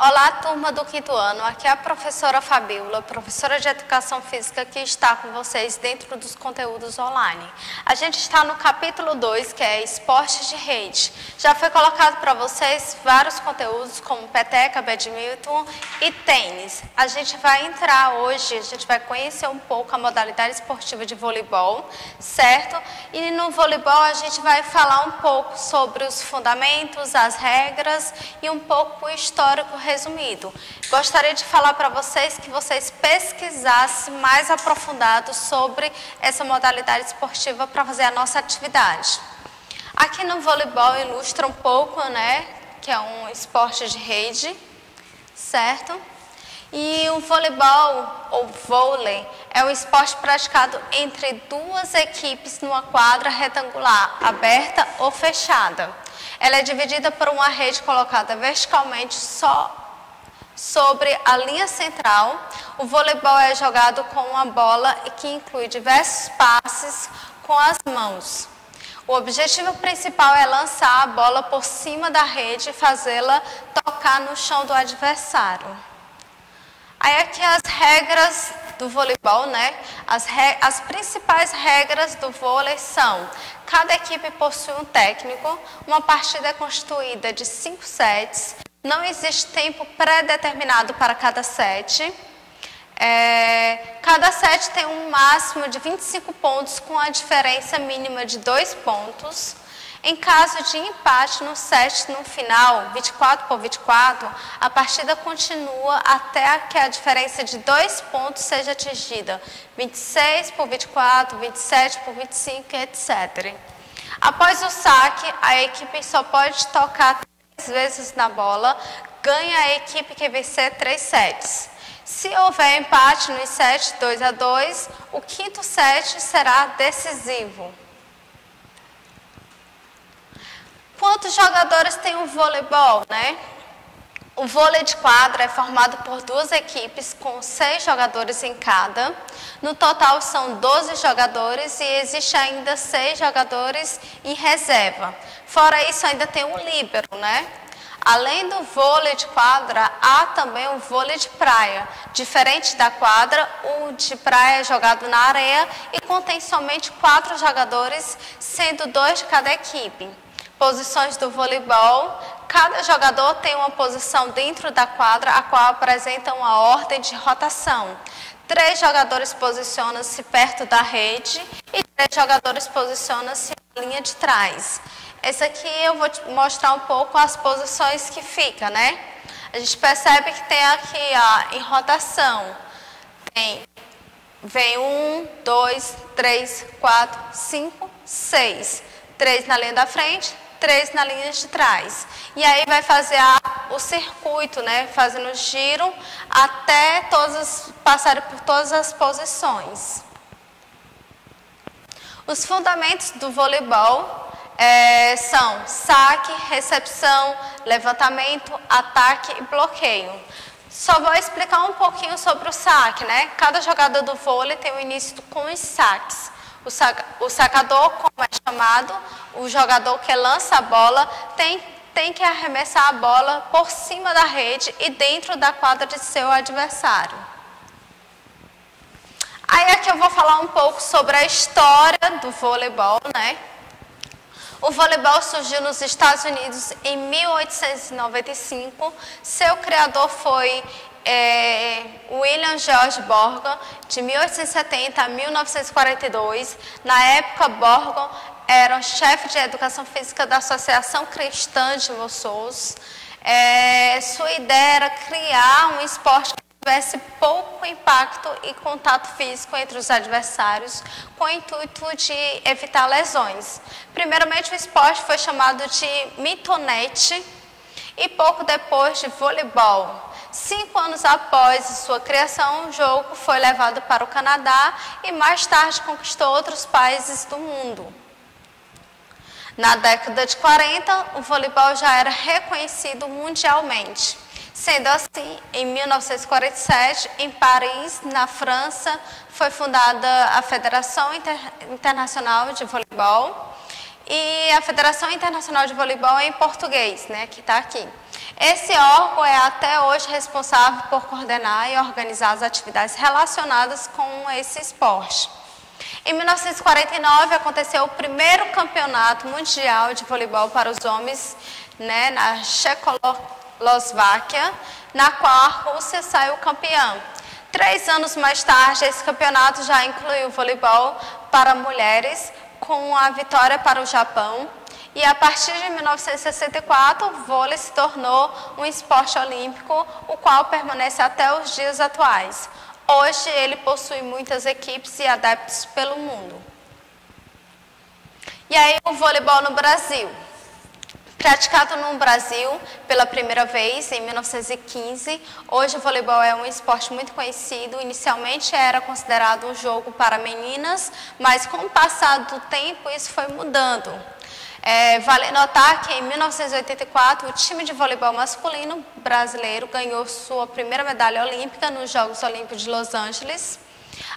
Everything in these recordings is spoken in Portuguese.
Olá, turma do quinto ano. Aqui é a professora Fabíola, professora de Educação Física, que está com vocês dentro dos conteúdos online. A gente está no capítulo 2, que é Esportes de Rede. Já foi colocado para vocês vários conteúdos, como peteca, badminton e tênis. A gente vai entrar hoje, a gente vai conhecer um pouco a modalidade esportiva de voleibol, certo? E no voleibol a gente vai falar um pouco sobre os fundamentos, as regras e um pouco o histórico resumido. Gostaria de falar para vocês que vocês pesquisassem mais aprofundado sobre essa modalidade esportiva para fazer a nossa atividade. Aqui no voleibol ilustra um pouco, né, que é um esporte de rede, certo? E o voleibol, ou vôlei, é um esporte praticado entre duas equipes numa quadra retangular, aberta ou fechada. Ela é dividida por uma rede colocada verticalmente só sobre a linha central. O voleibol é jogado com uma bola que inclui diversos passes com as mãos. O objetivo principal é lançar a bola por cima da rede e fazê-la tocar no chão do adversário. Aí aqui as regras do voleibol, né? As principais regras do vôlei são: cada equipe possui um técnico, uma partida é constituída de 5 sets, não existe tempo pré-determinado para cada set. Cada set tem um máximo de 25 pontos com a diferença mínima de 2 pontos. Em caso de empate no set no final, 24 por 24, a partida continua até que a diferença de 2 pontos seja atingida, 26 por 24, 27 por 25, etc. Após o saque, a equipe só pode tocar 3 vezes na bola, ganha a equipe que vencer 3 sets. Se houver empate nos sets 2-2, o quinto set será decisivo. Quantos jogadores tem o voleibol, né? O vôlei de quadra é formado por 2 equipes com 6 jogadores em cada. No total são 12 jogadores e existe ainda 6 jogadores em reserva. Fora isso ainda tem o líbero, né? Além do vôlei de quadra, há também o vôlei de praia. Diferente da quadra, o de praia é jogado na areia e contém somente 4 jogadores, sendo 2 de cada equipe. Posições do voleibol: cada jogador tem uma posição dentro da quadra, a qual apresenta uma ordem de rotação. 3 jogadores posicionam-se perto da rede e 3 jogadores posicionam-se na linha de trás. Esse aqui eu vou te mostrar um pouco as posições que fica, né? A gente percebe que tem aqui, ó, em rotação, vem 1, 2, 3, 4, 5, 6. 3 na linha da frente, 3 na linha de trás. E aí vai fazer o circuito, né? Fazendo giro até passarem por todas as posições. Os fundamentos do voleibol são saque, recepção, levantamento, ataque e bloqueio. Só vou explicar um pouquinho sobre o saque, né? Cada jogador do vôlei tem o início com os saques. O sacador, como é chamado, o jogador que lança a bola, tem que arremessar a bola por cima da rede e dentro da quadra de seu adversário. Aí aqui eu vou falar um pouco sobre a história do voleibol, né? O voleibol surgiu nos Estados Unidos em 1895. Seu criador foi William George Borgen, de 1870 a 1942. Na época, Borgen era chefe de educação física da Associação Cristã de Mossos. Sua ideia era criar um esporte que tivesse pouco impacto e contato físico entre os adversários, com o intuito de evitar lesões. Primeiramente, o esporte foi chamado de mitonete e pouco depois de voleibol. 5 anos após sua criação, o jogo foi levado para o Canadá e mais tarde conquistou outros países do mundo. Na década de 40, o voleibol já era reconhecido mundialmente. Sendo assim, em 1947, em Paris, na França, foi fundada a Federação Internacional de Voleibol e a Federação Internacional de Voleibol é em português, né, que está aqui. Esse órgão é até hoje responsável por coordenar e organizar as atividades relacionadas com esse esporte. Em 1949 aconteceu o primeiro campeonato mundial de voleibol para os homens, né, na Checoslováquia, na qual a Rússia saiu campeã. 3 anos mais tarde, esse campeonato já incluiu o voleibol para mulheres, com a vitória para o Japão. E a partir de 1964, o vôlei se tornou um esporte olímpico, o qual permanece até os dias atuais. Hoje, ele possui muitas equipes e adeptos pelo mundo. E aí, o voleibol no Brasil. Praticado no Brasil pela primeira vez em 1915, hoje o voleibol é um esporte muito conhecido. Inicialmente era considerado um jogo para meninas, mas com o passar do tempo isso foi mudando. Vale notar que em 1984 o time de voleibol masculino brasileiro ganhou sua primeira medalha olímpica nos Jogos Olímpicos de Los Angeles.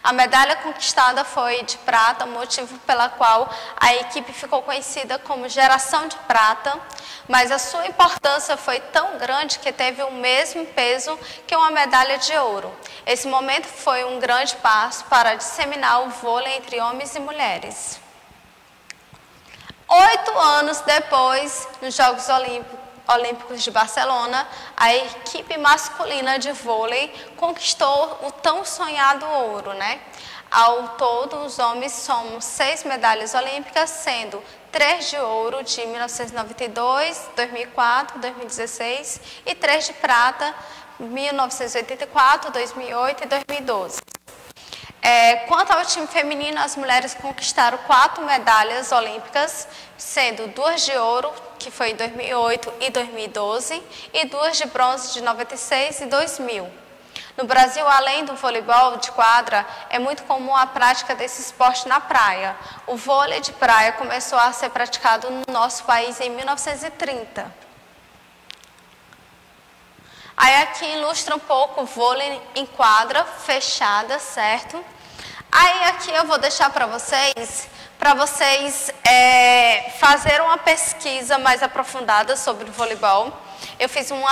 A medalha conquistada foi de prata, motivo pela qual a equipe ficou conhecida como Geração de Prata, mas a sua importância foi tão grande que teve o mesmo peso que uma medalha de ouro. Esse momento foi um grande passo para disseminar o vôlei entre homens e mulheres. 8 anos depois, nos Jogos Olímpicos de Barcelona, a equipe masculina de vôlei conquistou o tão sonhado ouro, né? Ao todo, os homens somam 6 medalhas olímpicas, sendo 3 de ouro de 1992, 2004, 2016 e 3 de prata, 1984, 2008 e 2012. Quanto ao time feminino, as mulheres conquistaram 4 medalhas olímpicas, sendo 2 de ouro, que foi em 2008 e 2012, e 2 de bronze de 96 e 2000. No Brasil, além do voleibol de quadra, é muito comum a prática desse esporte na praia. O vôlei de praia começou a ser praticado no nosso país em 1930. Aí aqui ilustra um pouco o vôlei em quadra fechada, certo? Aí aqui eu vou deixar para vocês fazerem uma pesquisa mais aprofundada sobre o voleibol. Eu fiz um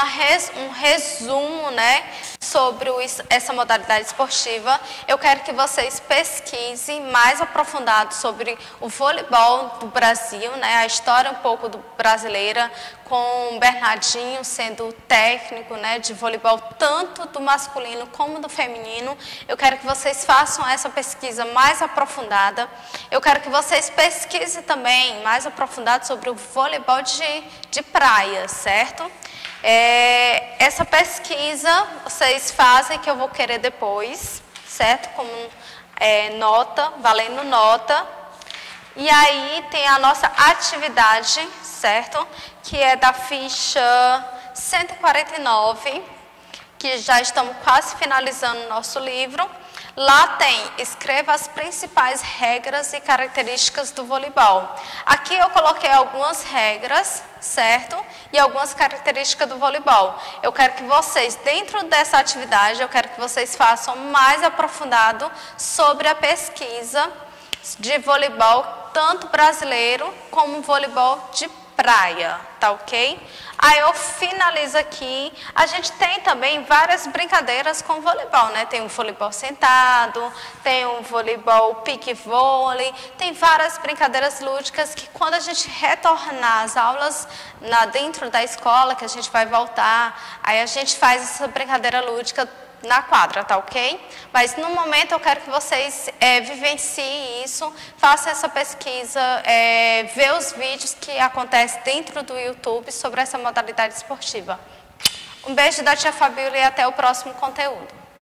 resumo, né, sobre essa modalidade esportiva. Eu quero que vocês pesquisem mais aprofundado sobre o voleibol do Brasil, né, a história um pouco brasileira, com o Bernardinho sendo técnico, né, de voleibol tanto do masculino como do feminino. Eu quero que vocês façam essa pesquisa mais aprofundada. Eu quero que vocês pesquisem também mais aprofundado sobre o voleibol de praia, certo? Essa pesquisa vocês fazem, que eu vou querer depois, certo? Como nota, valendo nota. E aí tem a nossa atividade, certo? Que é da ficha 149, que já estamos quase finalizando o nosso livro. Lá tem, escreva as principais regras e características do voleibol. Aqui eu coloquei algumas regras, certo? E algumas características do voleibol. Eu quero que vocês, dentro dessa atividade, eu quero que vocês façam mais aprofundado sobre a pesquisa de voleibol, tanto brasileiro como voleibol de praia, tá ok? Aí eu finalizo aqui. A gente tem também várias brincadeiras com voleibol, né? Tem o voleibol sentado, tem o voleibol pique-vôlei, tem várias brincadeiras lúdicas que quando a gente retornar às aulas dentro da escola, que a gente vai voltar, aí a gente faz essa brincadeira lúdica na quadra, tá ok? Mas no momento eu quero que vocês vivenciem isso, façam essa pesquisa, vê os vídeos que acontecem dentro do YouTube sobre essa modalidade esportiva. Um beijo da tia Fabíola e até o próximo conteúdo.